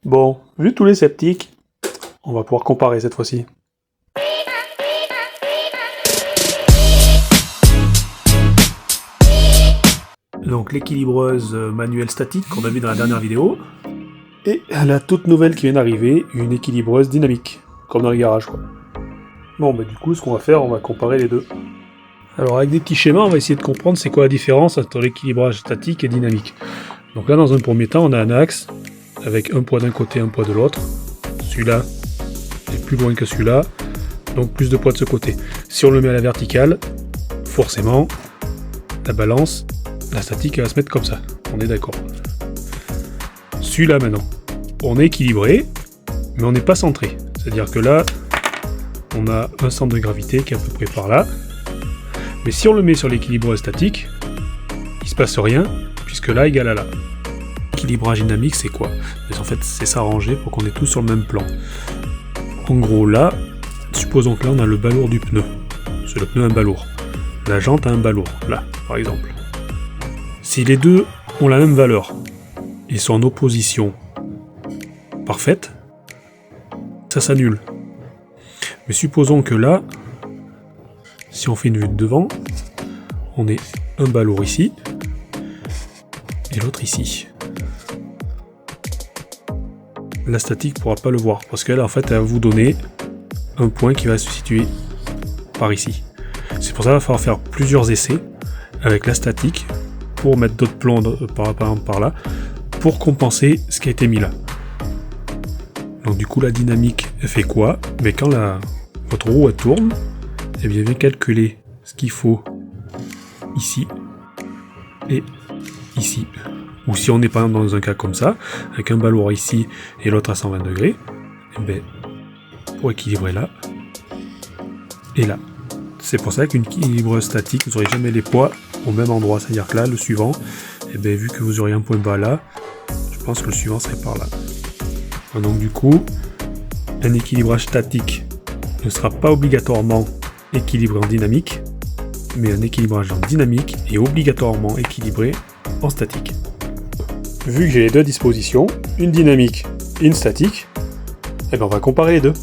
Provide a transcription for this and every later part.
Bon, vu tous les sceptiques, on va pouvoir comparer cette fois-ci. Donc l'équilibreuse manuelle statique qu'on a vu dans la dernière vidéo, et la toute nouvelle qui vient d'arriver, une équilibreuse dynamique, comme dans les garages quoi. Bon bah du coup ce qu'on va faire, on va comparer les deux. Alors avec des petits schémas, on va essayer de comprendre c'est quoi la différence entre l'équilibrage statique et dynamique. Donc là dans un premier temps, on a un axe, avec un poids d'un côté, un poids de l'autre. Celui-là est plus loin que celui-là, donc plus de poids de ce côté. Si on le met à la verticale, forcément, la balance, la statique elle va se mettre comme ça, on est d'accord. Celui-là maintenant, on est équilibré, mais on n'est pas centré. C'est-à-dire que là, on a un centre de gravité qui est à peu près par là. Mais si on le met sur l'équilibrage statique, il se passe rien, puisque là égale à là. L'équilibrage dynamique, c'est quoi? En fait, c'est s'arranger pour qu'on est tous sur le même plan. En gros, là, supposons que là, on a le balourd du pneu. C'est le pneu un balourd. La jante a un balourd, là, par exemple. Si les deux ont la même valeur, et sont en opposition parfaite, ça s'annule. Mais supposons que là, si on fait une vue de devant, on est un balourd ici, et l'autre ici. La statique ne pourra pas le voir, parce qu'elle en fait elle va vous donner un point qui va se situer par ici. C'est pour ça qu'il va falloir faire plusieurs essais avec la statique pour mettre d'autres plans par exemple par là, pour compenser ce qui a été mis là. Donc du coup la dynamique elle fait quoi? Mais quand votre roue elle tourne, et bien vient calculer ce qu'il faut ici et ici. Ou si on est par exemple dans un cas comme ça, avec un balourd ici et l'autre à 120 degrés, et bien, pour équilibrer là et là. C'est pour ça qu'une équilibreuse statique, vous n'aurez jamais les poids au même endroit. C'est-à-dire que là, le suivant, et bien, vu que vous auriez un point bas là, je pense que le suivant serait par là. Donc du coup, un équilibrage statique ne sera pas obligatoirement équilibré en dynamique, mais un équilibrage en dynamique est obligatoirement équilibré en statique. Vu que j'ai les deux à disposition, une dynamique et une statique, et ben on va comparer les deux.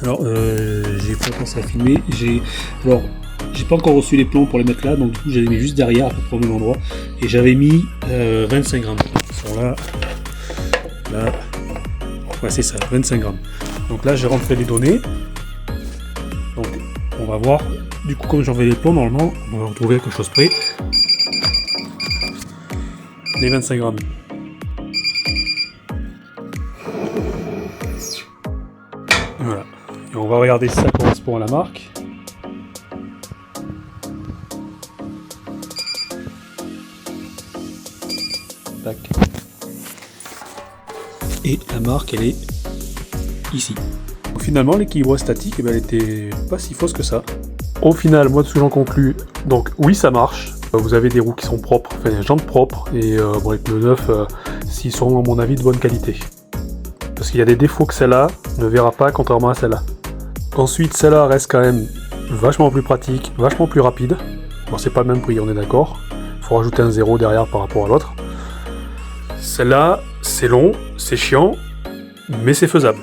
Alors, j'ai pas pensé à filmer, j'ai pas encore reçu les plans pour les mettre là, donc du coup j'avais mis juste derrière, à peu près au même endroit, et j'avais mis 25 grammes. Ils sont là, ouais c'est ça, 25 grammes. Donc là j'ai rentré les données, donc on va voir, du coup comme j'envoie les plans, normalement on va retrouver quelque chose près. Les 25 grammes. Voilà. Et on va regarder si ça correspond à la marque. Tac. Et la marque, elle est ici. Donc, finalement, l'équilibre statique, elle était pas si fausse que ça. Au final, moi, de ce que j'en conclus, donc oui, ça marche. Vous avez des roues qui sont propres, enfin des jantes propres, et bon, les pneus neufs, s'ils sont, à mon avis, de bonne qualité. Parce qu'il y a des défauts que celle-là ne verra pas, contrairement à celle-là. Ensuite, celle-là reste quand même vachement plus pratique, vachement plus rapide. Bon, c'est pas le même prix, on est d'accord. Il faut rajouter un 0 derrière par rapport à l'autre. Celle-là, c'est long, c'est chiant, mais c'est faisable.